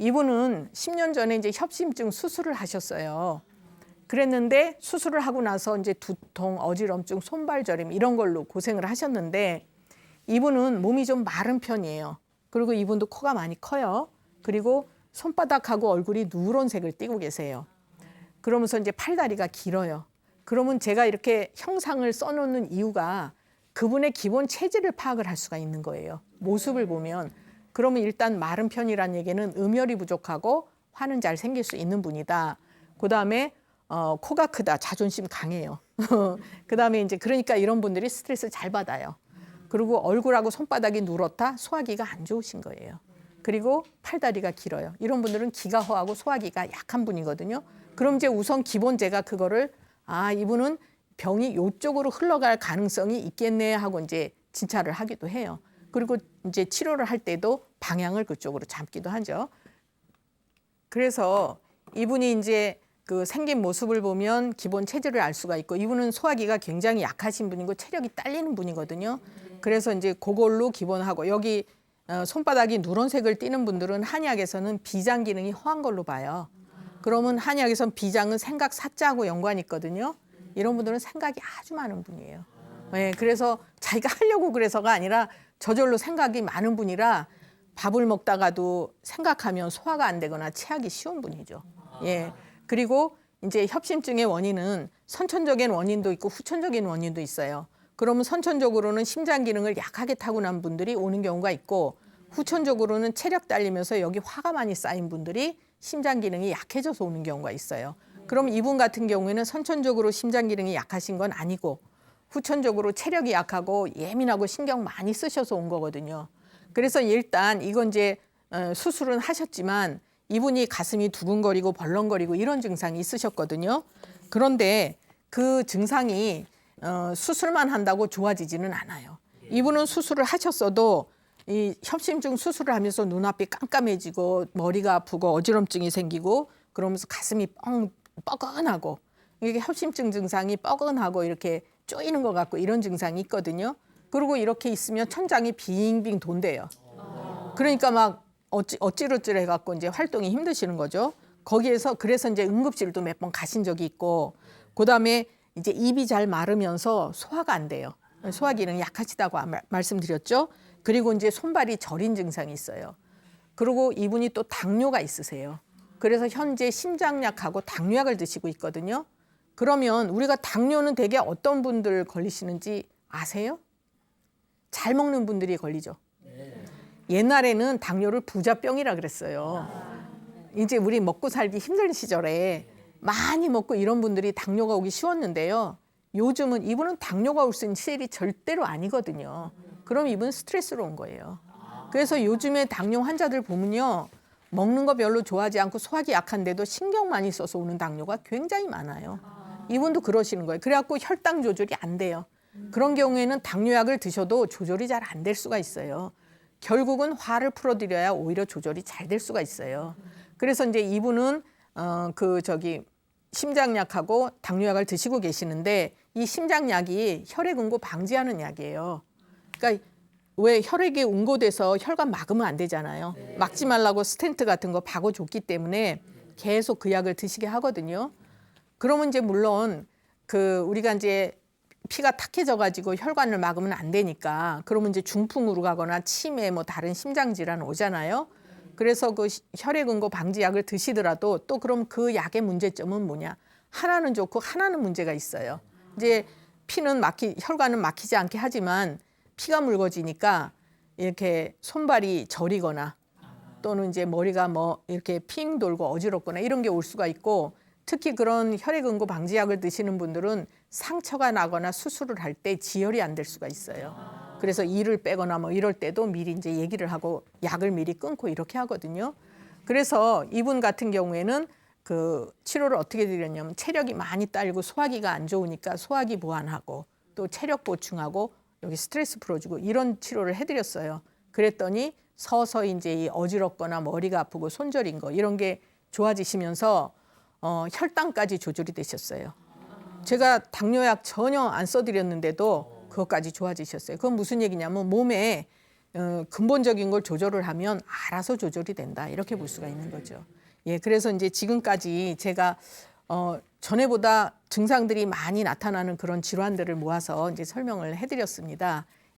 이분은 10년 전에 이제 협심증 수술을 하셨어요. 그랬는데 수술을 하고 나서 이제 두통, 어지럼증, 손발 저림 이런 걸로 고생을 하셨는데 이분은 몸이 좀 마른 편이에요. 그리고 이분도 코가 많이 커요. 그리고 손바닥하고 얼굴이 누런색을 띠고 계세요. 그러면서 이제 팔다리가 길어요. 그러면 제가 이렇게 형상을 써놓는 이유가 그분의 기본 체질을 파악을 할 수가 있는 거예요. 모습을 보면. 그러면 일단 마른 편이라는 얘기는 음혈이 부족하고 화는 잘 생길 수 있는 분이다. 그다음에 코가 크다. 자존심 강해요. 그다음에 이제 그러니까 이런 분들이 스트레스를 잘 받아요. 그리고 얼굴하고 손바닥이 누렇다. 소화기가 안 좋으신 거예요. 그리고 팔다리가 길어요. 이런 분들은 기가 허하고 소화기가 약한 분이거든요. 그럼 이제 우선 기본 제가 그거를 이분은 병이 이쪽으로 흘러갈 가능성이 있겠네 하고 이제 진찰을 하기도 해요. 그리고 이제 치료를 할 때도 방향을 그쪽으로 잡기도 하죠. 그래서 이분이 이제 그 생긴 모습을 보면 기본 체질을 알 수가 있고 이분은 소화기가 굉장히 약하신 분이고 체력이 딸리는 분이거든요. 그래서 이제 그걸로 기본하고 여기 손바닥이 누런색을 띠는 분들은 한의학에서는 비장 기능이 허한 걸로 봐요. 그러면 한의학에서는 비장은 생각 사자하고 연관이 있거든요. 이런 분들은 생각이 아주 많은 분이에요. 네, 그래서 자기가 하려고 그래서가 아니라 저절로 생각이 많은 분이라 밥을 먹다가도 생각하면 소화가 안 되거나 체하기 쉬운 분이죠. 예. 그리고 이제 협심증의 원인은 선천적인 원인도 있고 후천적인 원인도 있어요. 그러면 선천적으로는 심장 기능을 약하게 타고난 분들이 오는 경우가 있고 후천적으로는 체력 딸리면서 여기 화가 많이 쌓인 분들이 심장 기능이 약해져서 오는 경우가 있어요. 그럼 이분 같은 경우에는 선천적으로 심장 기능이 약하신 건 아니고 후천적으로 체력이 약하고 예민하고 신경 많이 쓰셔서 온 거거든요. 그래서 일단 이건 이제 수술은 하셨지만 이분이 가슴이 두근거리고 벌렁거리고 이런 증상이 있으셨거든요. 그런데 그 증상이 수술만 한다고 좋아지지는 않아요. 이분은 수술을 하셨어도 이 협심증 수술을 하면서 눈앞이 깜깜해지고 머리가 아프고 어지럼증이 생기고 그러면서 가슴이 뻐근하고 이게 협심증 증상이 뻐근하고 이렇게 쪼이는 것 같고 이런 증상이 있거든요. 그리고 이렇게 있으면 천장이 빙빙 돈대요. 그러니까 막 어찌러찌러 해갖고 이제 활동이 힘드시는 거죠. 거기에서 그래서 이제 응급실도 몇 번 가신 적이 있고 그다음에 이제 입이 잘 마르면서 소화가 안 돼요. 소화 기능이 약하시다고 말씀드렸죠. 그리고 이제 손발이 저린 증상이 있어요. 그리고 이분이 또 당뇨가 있으세요. 그래서 현재 심장약하고 당뇨약을 드시고 있거든요. 그러면 우리가 당뇨는 대개 어떤 분들 걸리시는지 아세요? 잘 먹는 분들이 걸리죠. 옛날에는 당뇨를 부자병이라 그랬어요. 이제 우리 먹고 살기 힘든 시절에 많이 먹고 이런 분들이 당뇨가 오기 쉬웠는데요. 요즘은 이분은 당뇨가 올 수 있는 시절이 절대로 아니거든요. 그럼 이분은 스트레스로 온 거예요. 그래서 요즘에 당뇨 환자들 보면요. 먹는 거 별로 좋아하지 않고 소화기 약한데도 신경 많이 써서 오는 당뇨가 굉장히 많아요. 이분도 그러시는 거예요. 그래갖고 혈당 조절이 안 돼요. 그런 경우에는 당뇨약을 드셔도 조절이 잘 안 될 수가 있어요. 결국은 화를 풀어드려야 오히려 조절이 잘 될 수가 있어요. 그래서 이제 이분은 심장약하고 당뇨약을 드시고 계시는데 이 심장약이 혈액 응고 방지하는 약이에요. 그러니까 왜 혈액이 응고돼서 혈관 막으면 안 되잖아요. 막지 말라고 스텐트 같은 거 박아줬기 때문에 계속 그 약을 드시게 하거든요. 그러면 이제 물론 우리가 이제 피가 탁해져 가지고 혈관을 막으면 안 되니까 그러면 이제 중풍으로 가거나 치매 뭐 다른 심장 질환 오잖아요. 그래서 그 혈액 응고 방지약을 드시더라도 또 그럼 그 약의 문제점은 뭐냐? 하나는 좋고 하나는 문제가 있어요. 이제 혈관은 막히지 않게 하지만 피가 묽어지니까 이렇게 손발이 저리거나 또는 이제 머리가 뭐 이렇게 핑 돌고 어지럽거나 이런 게 올 수가 있고 특히 그런 혈액 응고 방지약을 드시는 분들은 상처가 나거나 수술을 할 때 지혈이 안 될 수가 있어요. 그래서 이를 빼거나 뭐 이럴 때도 미리 이제 얘기를 하고 약을 미리 끊고 이렇게 하거든요. 그래서 이분 같은 경우에는 그 치료를 어떻게 드렸냐면 체력이 많이 딸리고 소화기가 안 좋으니까 소화기 보완하고 또 체력 보충하고 여기 스트레스 풀어주고 이런 치료를 해드렸어요. 그랬더니 서서히 이제 이 어지럽거나 머리가 아프고 손저린 거 이런 게 좋아지시면서 혈당까지 조절이 되셨어요. 제가 당뇨약 전혀 안 써드렸는데도 그것까지 좋아지셨어요. 그건 무슨 얘기냐면 몸에 근본적인 걸 조절을 하면 알아서 조절이 된다. 이렇게 볼 수가 있는 거죠. 예, 그래서 이제 지금까지 제가 전에보다 증상들이 많이 나타나는 그런 질환들을 모아서 이제 설명을 해드렸습니다.